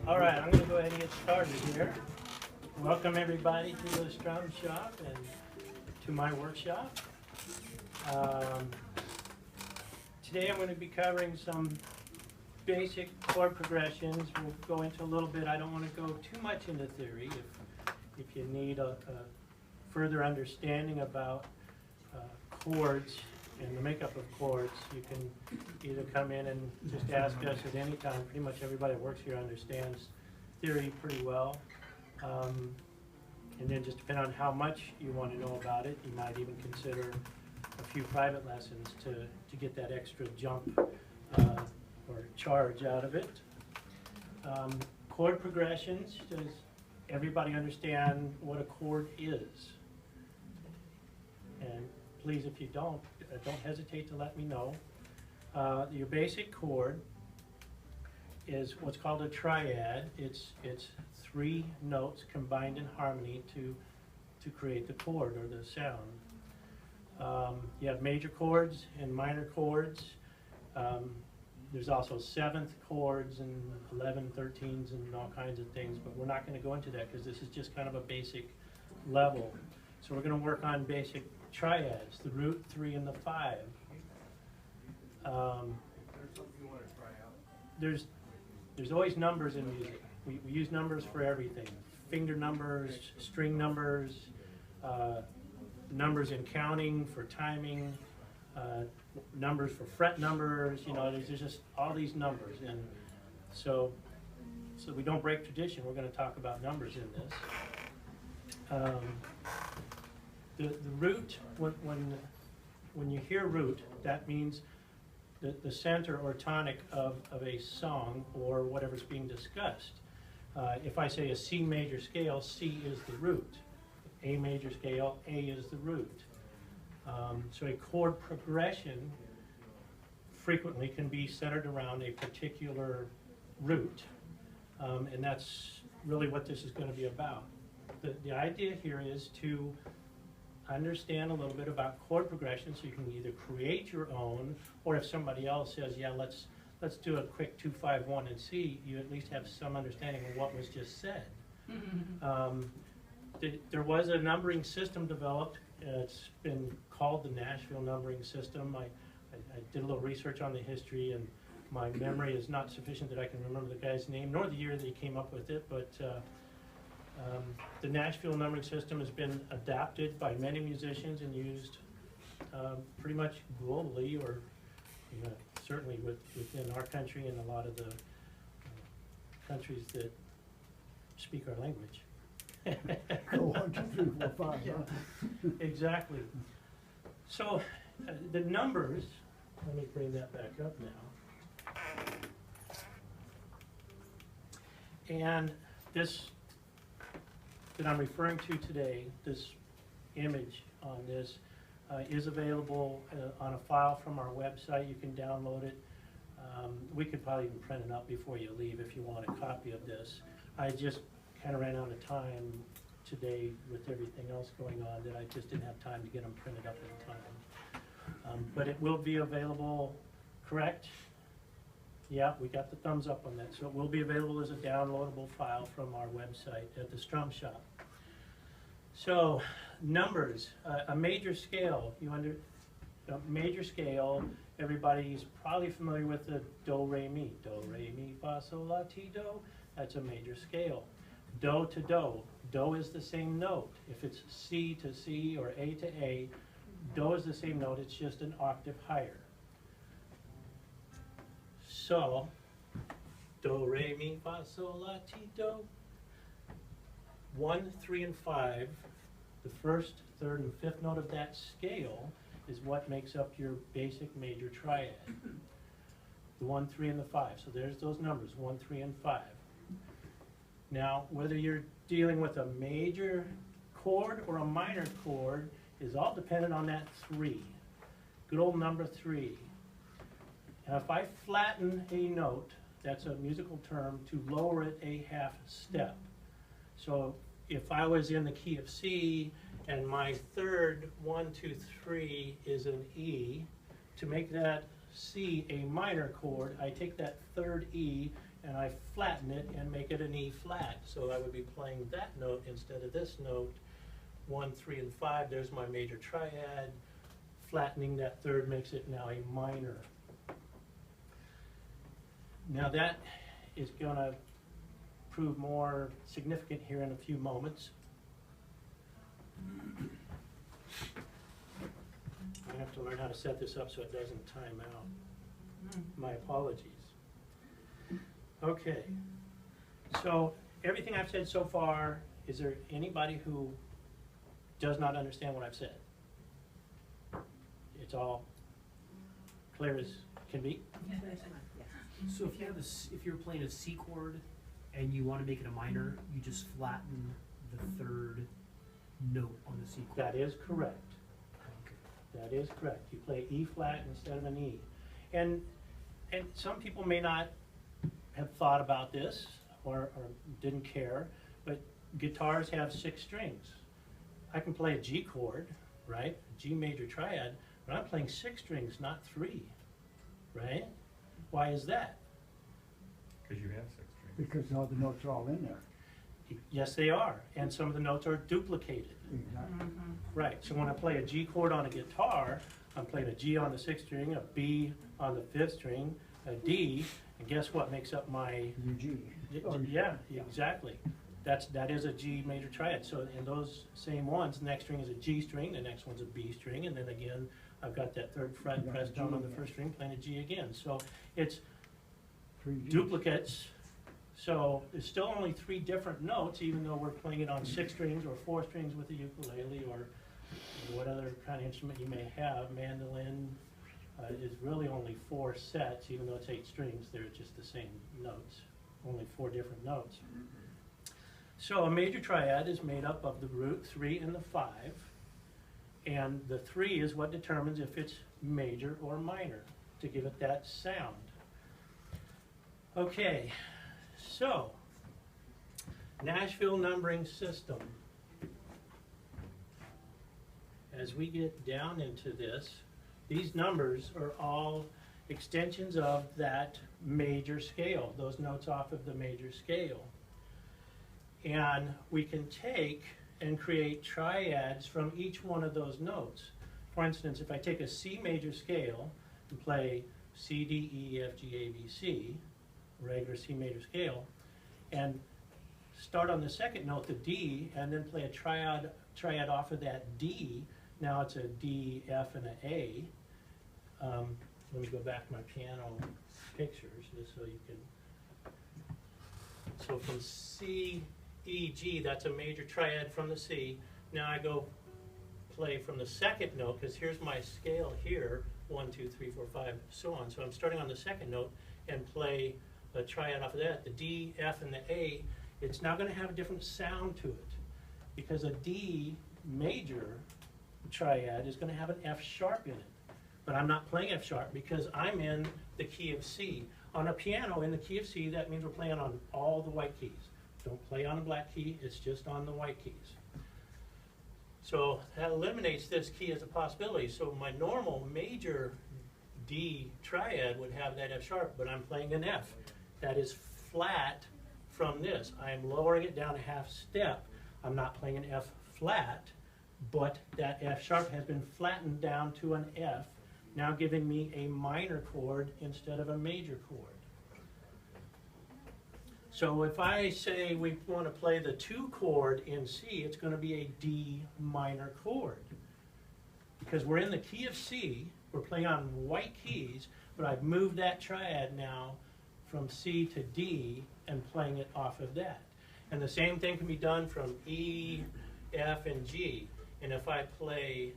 All right, I'm going to go ahead and get started here. Welcome everybody to the Strum Shop and to my workshop. Today I'm going to be covering some basic chord progressions. We'll go into a little bit. I don't want to go too much into theory. If you need a further understanding about chords and the makeup of chords, you can either come in and just ask us at any time. Pretty much everybody that works here understands theory pretty well. And then just depending on how much you want to know about it, you might even consider a few private lessons to get that extra jump or charge out of it. Chord progressions, does everybody understand what a chord is? And please, if you don't hesitate to let me know. Your basic chord is what's called a triad. It's three notes combined in harmony to create the chord or the sound. You have major chords and minor chords. There's also seventh chords and 11, 13s and all kinds of things, but we're not going to go into that because this is just kind of a basic level. So we're going to work on basic triads, the root, 3, and the 5. There's always numbers in music. We use numbers for everything. Finger numbers, string numbers, numbers in counting for timing, numbers for fret numbers. You know, there's just all these numbers, and so we don't break tradition. We're going to talk about numbers in this. The root, when you hear root, that means the center or tonic of a song or whatever's being discussed. If I say a C major scale, C is the root. A major scale, A is the root. So a chord progression frequently can be centered around a particular root. And that's really what this is going to be about. The idea here is to understand a little bit about chord progression so you can either create your own, or if somebody else says, yeah, let's do a quick 2, 5, 1 and C, you at least have some understanding of what was just said. There was a numbering system developed. It's been called the Nashville numbering system. I did a little research on the history, and my memory is not sufficient that I can remember the guy's name nor the year that he came up with it, but the Nashville numbering system has been adapted by many musicians and used pretty much globally, or certainly within our country and a lot of the countries that speak our language. 1, 2, 3, 4, 5. Yeah, exactly. So the numbers, let me bring that back up now. And this that I'm referring to today, this image on this, is available on a file from our website. You can download it. We could probably even print it up before you leave if you want a copy of this. I just kind of ran out of time today with everything else going on that I just didn't have time to get them printed up in time. But it will be available, correct? Yeah, we got the thumbs up on that. So it will be available as a downloadable file from our website at the Strum Shop. So numbers, a major scale. A major scale, everybody's probably familiar with the do, re, mi. Do, re, mi, fa, sol, la, ti, do. That's a major scale. Do to do. Do is the same note. If it's C to C or A to A, do is the same note. It's just an octave higher. So, do, re, mi, fa, sol, la, ti, do. 1, 3, and 5, the first, third, and fifth note of that scale is what makes up your basic major triad. The 1, 3, and the 5. So there's those numbers, 1, 3, and 5. Now, whether you're dealing with a major chord or a minor chord is all dependent on that 3. Good old number 3. Now, if I flatten a note, that's a musical term, to lower it a half step. So if I was in the key of C and my third 1, 2, 3 is an E, to make that C a minor chord, I take that third E and I flatten it and make it an E flat. So I would be playing that note instead of this note. 1, 3, and 5, there's my major triad. Flattening that third makes it now a minor. Now that is going to prove more significant here in a few moments. I have to learn how to set this up so it doesn't time out. My apologies. Okay, so everything I've said so far, is there anybody who does not understand what I've said? It's all clear as can be? So if you have if you're playing a C chord and you want to make it a minor, you just flatten the third note on the C chord. That is correct. Okay. That is correct. You play E flat instead of an E. And some people may not have thought about this or didn't care, but guitars have 6 strings. I can play a G chord, right? G major triad, but I'm playing 6 strings, not 3, right? Why is that? Because you have 6 strings. Because all the notes are all in there. Yes, they are, and some of the notes are duplicated. Exactly. Right, so when I play a G chord on a guitar, I'm playing a G on the 6th string, a B on the 5th string, a D, and guess what makes up my... UG. Yeah, exactly. That is a G major triad. So in those same ones, the next string is a G string, the next one's a B string, and then again, I've got that third fret pressed down on the first string, playing a G again. So it's 3 Gs. duplicates. So there's still only 3 different notes, even though we're playing it on 6 strings or 4 strings with a ukulele or what other kind of instrument you may have. Mandolin is really only 4 sets, even though it's 8 strings. They're just the same notes, only 4 different notes. So a major triad is made up of the root, 3, and the 5. And the 3 is what determines if it's major or minor, to give it that sound. Okay, so Nashville numbering system. As we get down into this, these numbers are all extensions of that major scale, those notes off of the major scale. And we can take and create triads from each one of those notes. For instance, if I take a C major scale and play C, D, E, F, G, A, B, C, regular C major scale, and start on the second note, the D, and then play a triad off of that D, now it's a D, F, and an A. Let me go back to my piano pictures just so you can. So from C, E, G, that's a major triad from the C. Now I go play from the second note, because here's my scale here, 1, 2, 3, 4, 5, so on. So I'm starting on the second note and play a triad off of that. The D, F, and the A, it's now going to have a different sound to it, because a D major triad is going to have an F sharp in it. But I'm not playing F sharp because I'm in the key of C. On a piano in the key of C, that means we're playing on all the white keys. Don't play on a black key, it's just on the white keys. So that eliminates this key as a possibility. So my normal major D triad would have that F sharp, but I'm playing an F. That is flat from this. I'm lowering it down a half step. I'm not playing an F flat, but that F sharp has been flattened down to an F, now giving me a minor chord instead of a major chord. So if I say we want to play the 2 chord in C, it's going to be a D minor chord. Because we're in the key of C, we're playing on white keys, but I've moved that triad now from C to D and playing it off of that. And the same thing can be done from E, F, and G. And if I play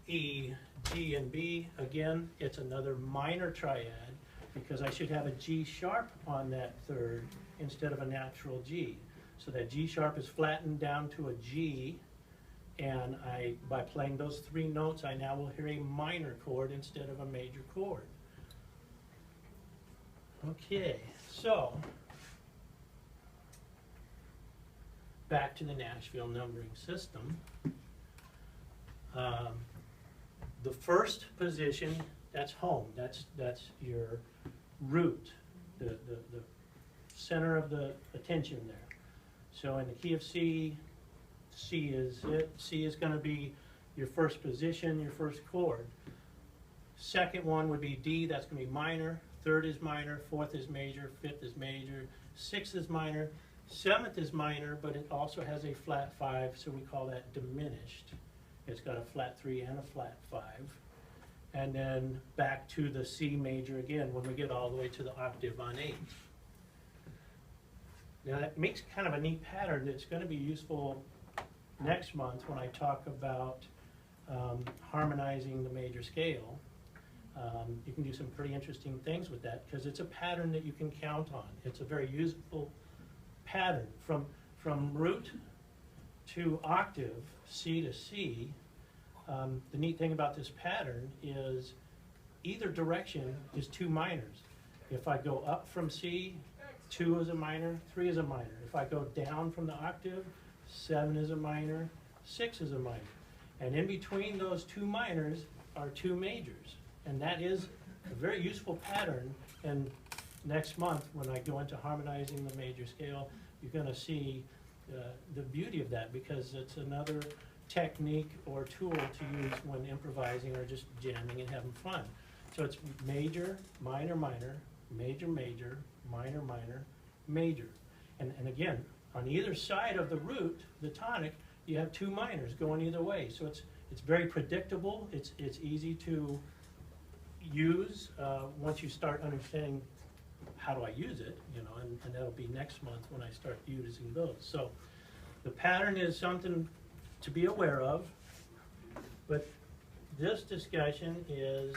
E, G, and B, again, it's another minor triad, because I should have a G sharp on that third instead of a natural G. So that G sharp is flattened down to a G, and by playing those 3 notes, I now will hear a minor chord instead of a major chord. Okay, so back to the Nashville numbering system. The first position, that's home. That's your root, the center of the attention there. So in the key of C, C is it. C is going to be your first position, your first chord. Second one would be D, that's going to be minor. Third is minor, fourth is major, fifth is major, sixth is minor, seventh is minor, but it also has a flat 5, so we call that diminished. It's got a flat 3 and a flat 5. And then back to the C major again when we get all the way to the octave on 8. Now that makes kind of a neat pattern that's going to be useful next month when I talk about harmonizing the major scale. You can do some pretty interesting things with that because it's a pattern that you can count on. It's a very useful pattern from root to octave, C to C. The neat thing about this pattern is either direction is 2 minors. If I go up from C, 2 is a minor, 3 is a minor. If I go down from the octave, 7 is a minor, 6 is a minor. And in between those 2 minors are 2 majors. And that is a very useful pattern. And next month, when I go into harmonizing the major scale, you're going to see the beauty of that because it's another technique or tool to use when improvising or just jamming and having fun. So it's major, minor, minor, major, major, minor, minor, major. And again, on either side of the root, the tonic, you have 2 minors going either way. So it's very predictable. It's easy to use once you start understanding how do I use it, you know, and that'll be next month when I start using those. So the pattern is something to be aware of, but this discussion is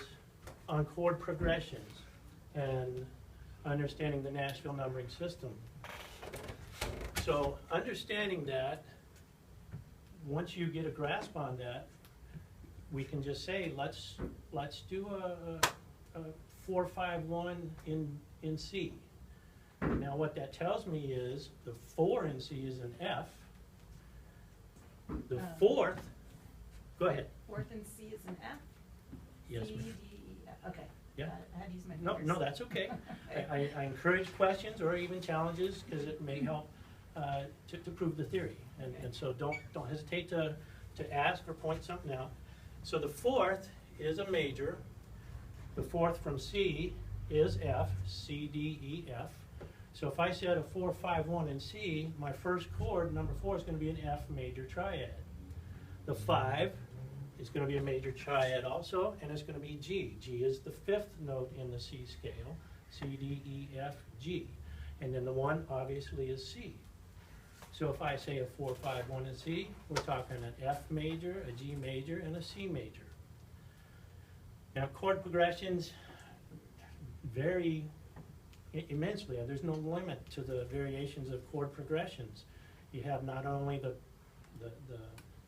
on chord progressions and understanding the Nashville numbering system. So understanding that, once you get a grasp on that, we can just say, let's do a 4-5-1 in C. Now what that tells me is the 4 in C is an F. The 4th, go ahead. 4th in C is an F? Yes, C, ma'am. D, E, F. Okay. Yeah. I had to use my No, fingers. no, that's okay. I encourage questions or even challenges because it may help to prove the theory. And so don't hesitate to ask or point something out. So the 4th is a major. The 4th from C is F, C, D, E, F. So if I said a 4-5-1 in C, my first chord, number 4, is going to be an F major triad. The 5 is going to be a major triad also, and it's going to be G. G is the 5th note in the C scale, C, D, E, F, G. And then the 1 obviously is C. So if I say a 4-5-1 in C, we're talking an F major, a G major, and a C major. Now chord progressions vary immensely. There's no limit to the variations of chord progressions. You have not only the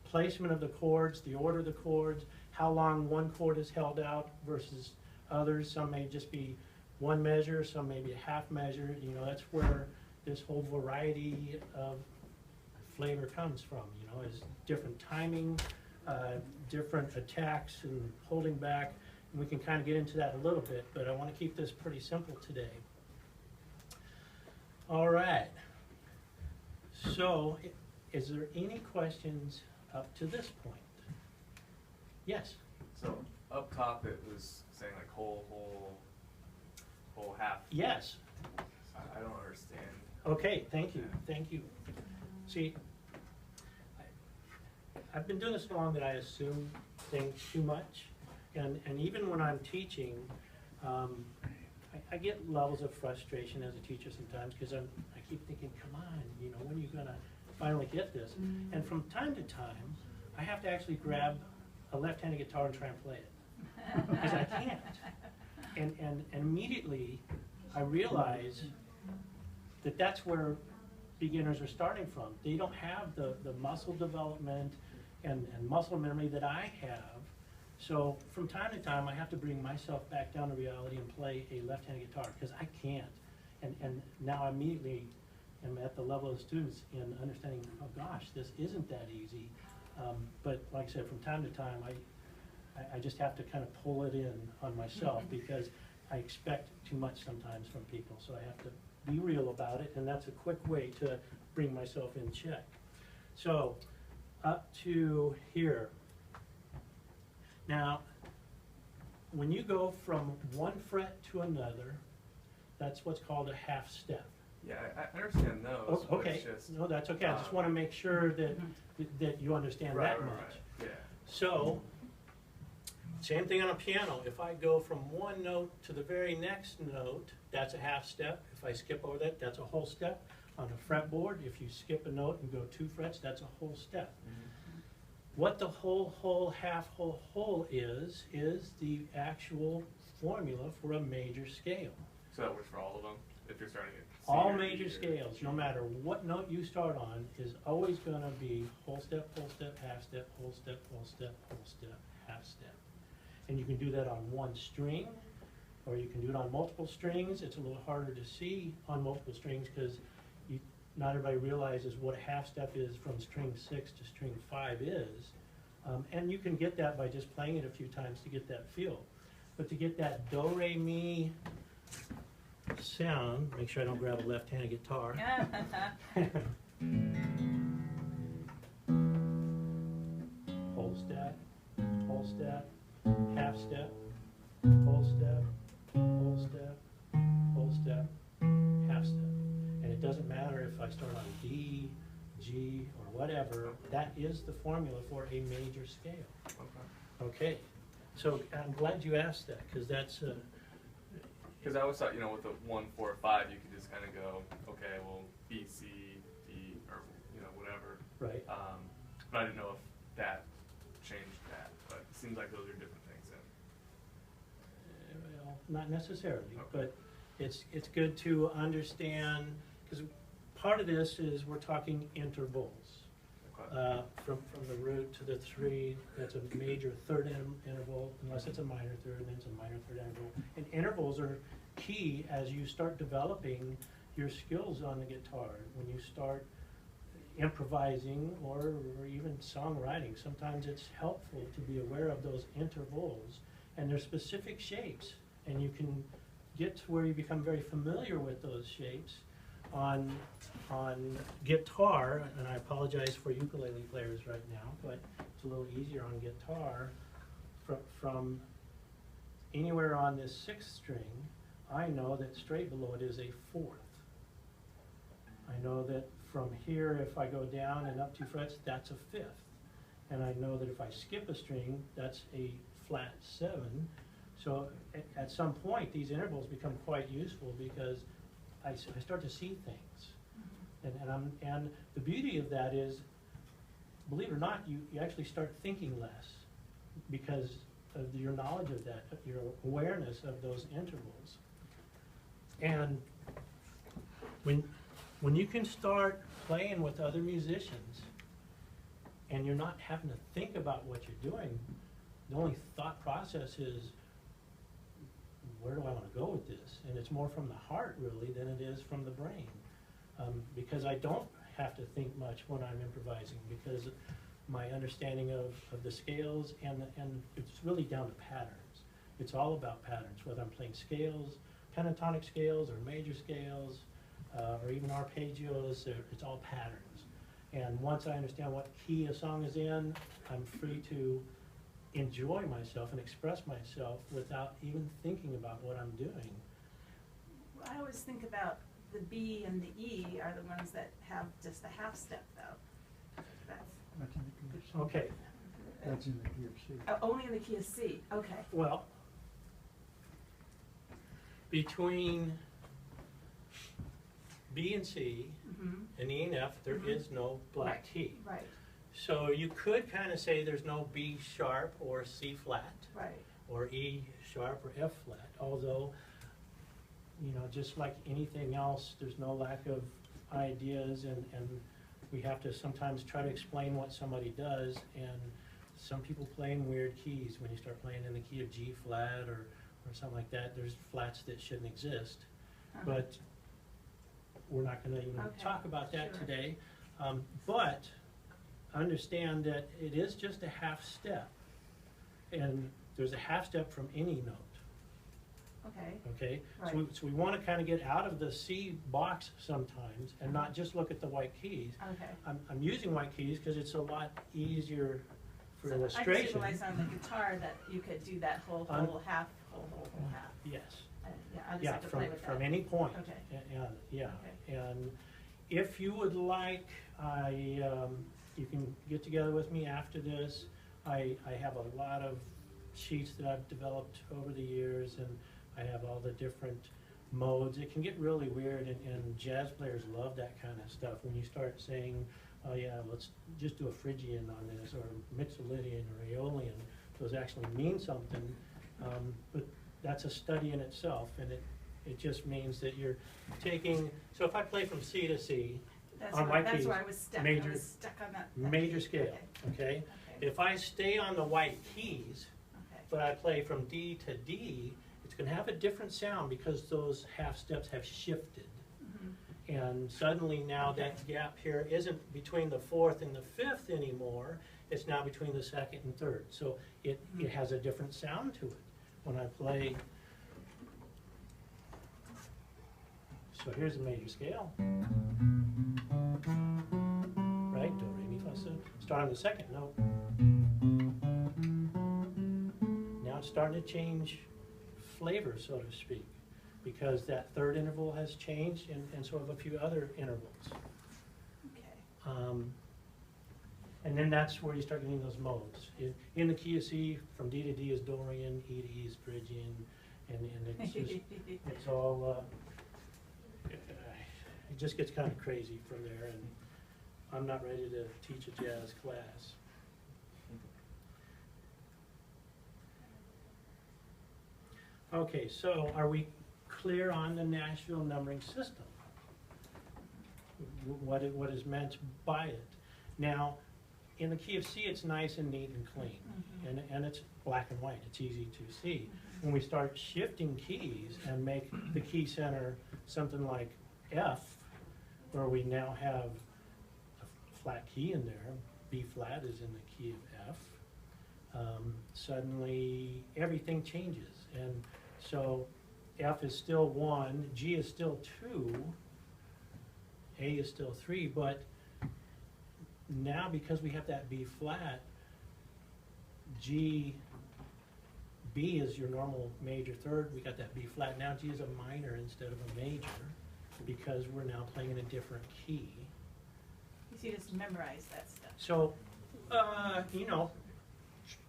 placement of the chords, the order of the chords, how long one chord is held out versus others. Some may just be 1 measure, some may be a half measure. You know, that's where this whole variety of flavor comes from, you know, is different timing, different attacks and holding back. And we can kind of get into that a little bit, but I want to keep this pretty simple today. All right. So, is there any questions up to this point? Yes? So, up top it was saying like whole, half. Yes. I don't understand. Okay, thank you, thank you. See, I've been doing this so long that I assume things too much. And even when I'm teaching, I get levels of frustration as a teacher sometimes because I keep thinking, come on, you know, when are you going to finally get this? And from time to time, I have to actually grab a left-handed guitar and try and play it because I can't. And immediately I realize that that's where beginners are starting from. They don't have the muscle development and muscle memory that I have. So from time to time, I have to bring myself back down to reality and play a left-handed guitar because I can't. And now I immediately am at the level of students in understanding, oh gosh, this isn't that easy. But like I said, from time to time, I just have to kind of pull it in on myself because I expect too much sometimes from people. So I have to be real about it, and that's a quick way to bring myself in check. So, up to here. Now, when you go from one fret to another, that's what's called a half step. Yeah, I understand those, but Okay, it's just. no, that's okay, I just wanna make sure that, that you understand Right, that right, much. right, yeah. So, same thing on a piano. If I go from one note to the very next note, that's a half step. If I skip over that, that's a whole step. On a fretboard, if you skip a note and go 2 frets, that's a whole step. What the whole, half, whole is the actual formula for a major scale. So that works for all of them, if you're starting at C All or major D or scales, G. no matter what note you start on, is always gonna be whole step, half step, whole step, half step. And you can do that on one string, or you can do it on multiple strings. It's a little harder to see on multiple strings because not everybody realizes what a half step is from string 6 to string 5 is. And you can get that by just playing it a few times to get that feel. But to get that do, re, mi sound, make sure I don't grab a left-handed guitar. Whole step, half step, whole step, half step. And it doesn't matter if I start on D, G, or whatever, that is the formula for a major scale. Okay. Okay, so I'm glad you asked that, because that's, Because I always thought, with the 1, 4, 5, you could just kind of go, okay, well, B, C, D, or, whatever. right. But I didn't know if that changed that, but it seems like those are different things then. Well, not necessarily, Okay. but it's good to understand, because part of this is we're talking intervals. Okay. From the root to the 3, that's a major third interval, unless it's a minor third, then it's a minor third interval. And intervals are key as you start developing your skills on the guitar. When you start improvising or even songwriting, sometimes it's helpful to be aware of those intervals, and there's specific shapes, and you can get to where you become very familiar with those shapes on guitar. And I apologize for ukulele players right now, but it's a little easier on guitar. From anywhere on this 6th string, I know that straight below it is a 4th. I know that from here, if I go down and up 2 frets, that's a 5th. And I know that if I skip a string, that's a flat 7. So at some point, these intervals become quite useful because I start to see things. And the beauty of that is, believe it or not, you actually start thinking less because of your knowledge of that, your awareness of those intervals. And when you can start playing with other musicians and you're not having to think about what you're doing, the only thought process is, where do I want to go with this? And it's more from the heart, really, than it is from the brain. Because I don't have to think much when I'm improvising, because my understanding of the scales, and it's really down to patterns. It's all about patterns, whether I'm playing scales, pentatonic scales, or major scales, or even arpeggios, it's all patterns. And once I understand what key a song is in, I'm free to enjoy myself and express myself without even thinking about what I'm doing. I always think about the B and the E are the ones that have just a half step though. That's in the key of C. Okay, That's in the key of C. Only in the key of C, okay. well, between B and C and E and F, there is no black key. Right, So you could kind of say there's no B sharp or C flat, right. or E sharp or F flat, although, just like anything else, there's no lack of ideas, and we have to sometimes try to explain what somebody does, and some people play in weird keys. When you start playing in the key of G flat or something like that, there's flats that shouldn't exist. But we're not going to even talk about that today. But understand that it is just a half step, and there's a half step from any note. Okay, okay? right. So we want to kind of get out of the C box sometimes and not just look at the white keys. Okay. I'm using white keys because it's a lot easier for So I just illustration. realized on the guitar that you could do that whole half, whole half. Yes. Yeah, I just Yeah, have to play with that. from any point. Okay. And, yeah, Okay. and if you would like, you can get together with me after this. I have a lot of sheets that I've developed over the years, and I have all the different modes. It can get really weird, and jazz players love that kind of stuff. When you start saying, oh yeah, let's just do a Phrygian on this, or Mixolydian or Aeolian, those actually mean something. But that's a study in itself, and it just means that you're taking, so if I play from C to C, That's on where, white that's keys, where I was stuck. major- I was stuck on that. major key. scale, okay? Okay. If I stay on the white keys, Okay. but I play from D to D, it's gonna have a different sound because those half steps have shifted. Mhm. And suddenly now that gap here isn't between the fourth and the fifth anymore, it's now between the second and third. So it has a different sound to it when I play. So here's a major scale. Right, do, re, mi, fa, sol. Start on the second note. Now it's starting to change flavor, so to speak, because that third interval has changed, and so have a few other intervals. Okay. And then that's where you start getting those modes. In the key of C, from D to D is Dorian, E to E is Phrygian, and it's just, it's all, it just gets kind of crazy from there, and I'm not ready to teach a jazz class. Okay, so are we clear on the Nashville numbering system? What is meant by it? Now, in the key of C, it's nice and neat and clean, and it's black and white. It's easy to see. When we start shifting keys and make the key center something like F, where we now have a flat key in there, B flat is in the key of F, suddenly everything changes. And so F is still 1, G is still 2, A is still 3, but now because we have that B flat, G, B is your normal major third, we got that B flat, now G is a minor instead of a major, because we're now playing in a different key. So you just memorize that stuff. So, you know,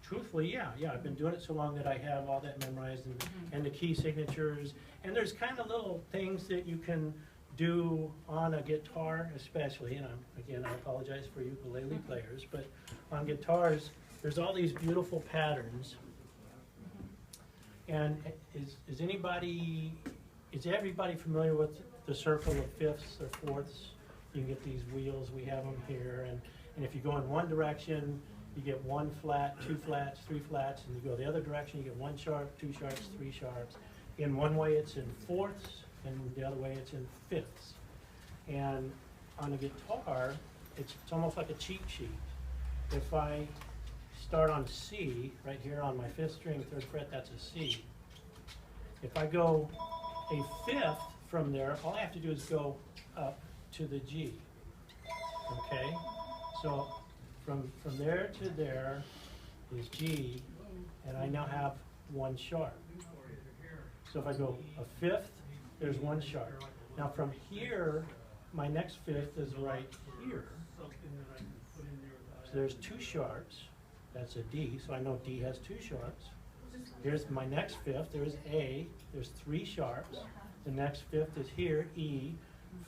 truthfully, yeah, I've been doing it so long that I have all that memorized, and the key signatures, and there's kind of little things that you can do on a guitar especially, and again, I apologize for ukulele players, but on guitars, there's all these beautiful patterns. And is everybody familiar with the circle of fifths or fourths? You can get these wheels, we have them here, and if you go in one direction, you get 1 flat, 2 flats, 3 flats, and you go the other direction, you get 1 sharp, 2 sharps, 3 sharps. In one way it's in fourths, and the other way it's in fifths. And on a guitar, it's almost like a cheat sheet. If I start on C, right here on my 5th string, 3rd fret, that's a C. If I go a 5th from there, all I have to do is go up to the G. Okay? So from there to there is G, and I now have 1 sharp. So if I go a 5th, there's 1 sharp. Now from here, my next 5th is right here. So there's 2 sharps. That's a D, so I know D has 2 sharps. Here's my next 5th, there's A, there's 3 sharps. The next 5th is here, E,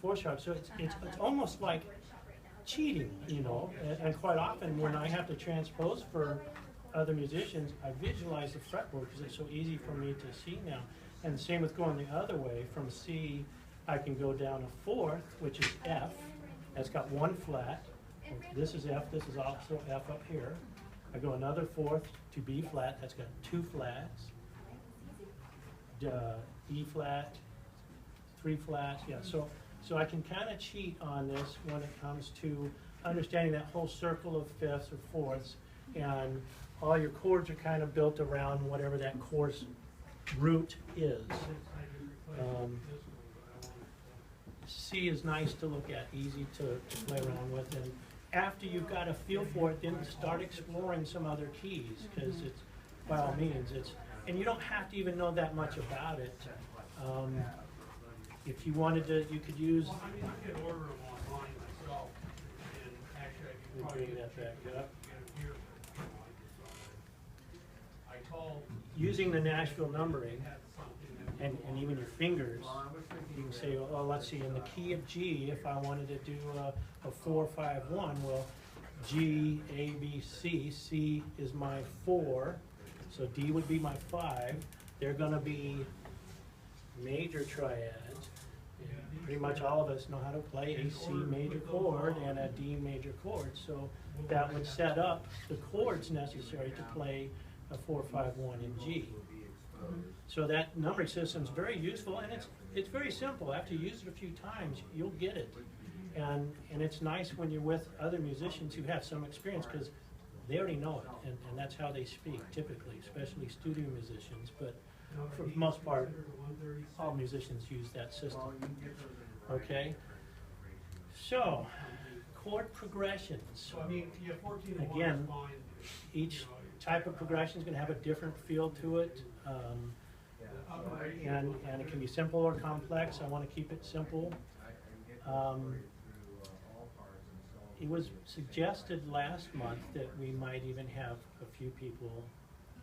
4 sharps. So it's almost like cheating, you know, and quite often when I have to transpose for other musicians, I visualize the fretboard because it's so easy for me to see now. And the same with going the other way. From C, I can go down a 4th, which is F. That's got 1 flat. This is F, this is also F up here. I go another 4th to B flat, that's got 2 flats. E flat, 3 flats, yeah. So I can kind of cheat on this when it comes to understanding that whole circle of 5ths or 4ths, and all your chords are kind of built around whatever that course root is. C is nice to look at, easy to play around with, and after you've got a feel for it, then start exploring some other keys, because it's, by all means, it's, and you don't have to even know that much about it. If you wanted to, you could use. Well, I mean, I can order them online myself, and actually I can Let me probably bring that back up. get them here. I called. Using the Nashville numbering, Had something that and even your fingers, you can say, oh, let's see, in the key of G, if I wanted to do a 4-5-1, well, G, A, B, C, C is my 4, so D would be my 5. They're gonna be major triads. And pretty much all of us know how to play a C major chord and a D major chord, so that would set up the chords necessary to play a 4-5-1 in G. So that numbering system is very useful, and it's very simple. After you use it a few times, you'll get it. And it's nice when you're with other musicians who have some experience, because they already know it, and that's how they speak typically, especially studio musicians. But for the most part, all musicians use that system. Okay? So, chord progressions. So I mean, yeah, 14 to 1 Again, is fine. each type of progression is going to have a different feel to it. And it can be simple or complex. I want to keep it simple. It was suggested last month that we might even have a few people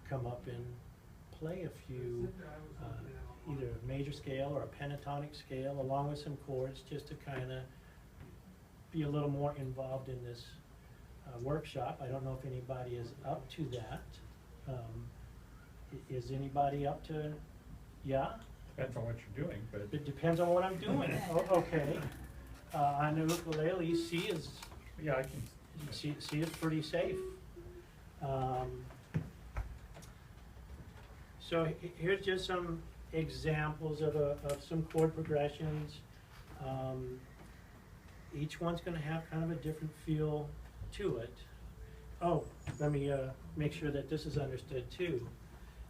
come up and play a few, either a major scale or a pentatonic scale, along with some chords, just to kind of be a little more involved in this workshop. I don't know if anybody is up to that. Is anybody up to, yeah? Depends on what you're doing, but It depends on what I'm doing. Okay. On the ukulele, C is, yeah, I can. C is pretty safe. So here's just some examples of some chord progressions. Each one's going to have kind of a different feel to it. Oh, let me make sure that this is understood too.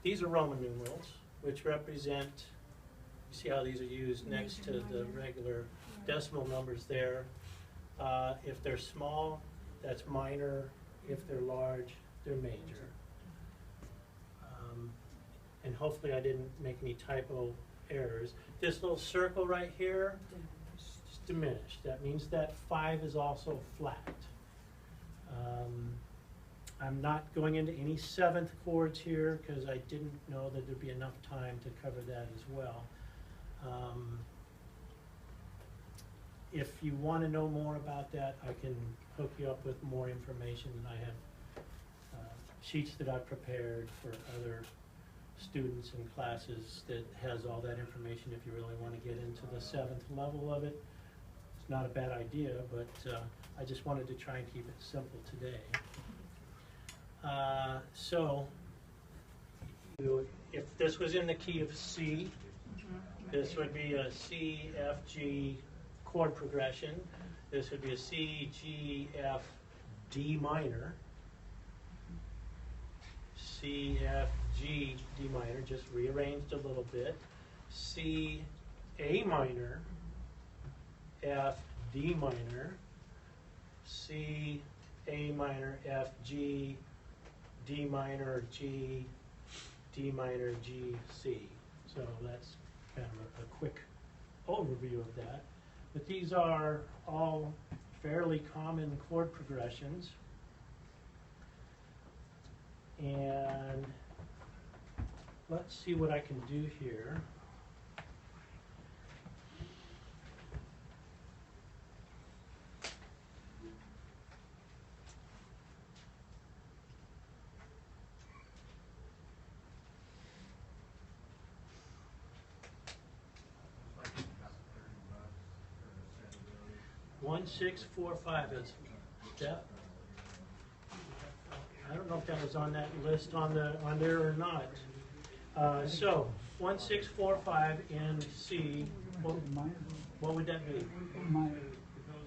These are Roman numerals, which represent, you see how these are used next to the regular decimal numbers there. If they're small, that's minor. If they're large, they're major. And hopefully I didn't make any typo errors. This little circle right here is diminished. That means that 5 is also flat. I'm not going into any 7th chords here because I didn't know that there'd be enough time to cover that as well. If you want to know more about that, I can hook you up with more information, and I have sheets that I've prepared for other students and classes that has all that information if you really want to get into the 7th level of it. It's not a bad idea, but I just wanted to try and keep it simple today. So, if this was in the key of C, this would be a C, F, G chord progression. This would be a C, G, F, D minor. C, F, G, D minor, just rearranged a little bit. C, A minor, F, D minor, C, A minor, F, G, D minor, G, D minor, G, C. So that's kind of a quick overview of that. But these are all fairly common chord progressions. And let's see what I can do here. One, 6, 4, 5 is that. I don't know if that was on that list on there or not. So 1, 6, 4, 5 in C. What would that be? Minor.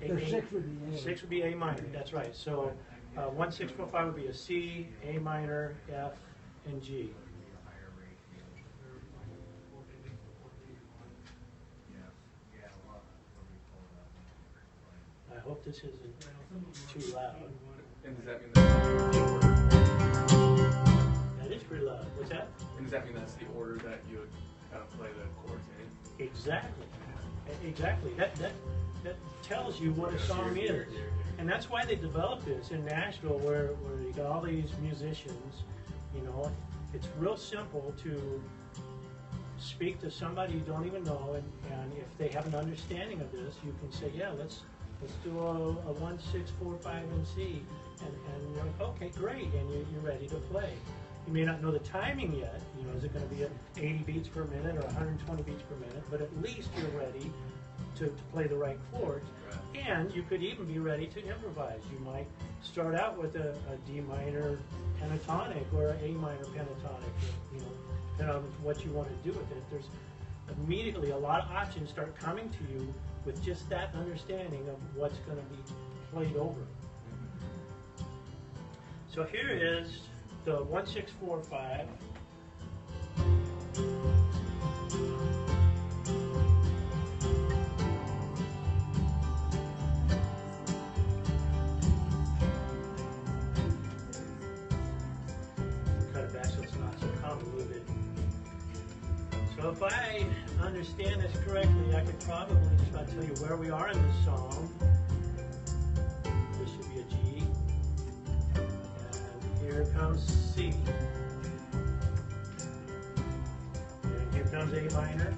There's 6 would be A. 6 would be A minor. That's right. So 1, 6, 4, 5 would be a C, A minor, F, and G. hope this isn't too loud. And does that mean that's the order? That is pretty loud. What's that? And does that mean that's the order that you would kind of play the chords in? Exactly. Exactly. That tells you what a song is. And that's why they developed this in Nashville, where you got all these musicians. You know, it's real simple to speak to somebody you don't even know, and if they have an understanding of this, you can say, yeah, let's do a 1, 6, 4, 5, and C, and you're like, okay, great, and you're ready to play. You may not know the timing yet. You know, is it going to be at 80 beats per minute or 120 beats per minute? But at least you're ready to play the right chords. Right. And you could even be ready to improvise. You might start out with a D minor pentatonic or an A minor pentatonic, you know, depending on what you want to do with it. There's immediately a lot of options start coming to you with just that understanding of what's going to be played over. So here is the 1, 6, 4, 5. Cut it back so it's not so convoluted. So if I understand this correctly, I could probably just about tell you where we are in the song. This should be a G. And here comes C. And here comes A minor.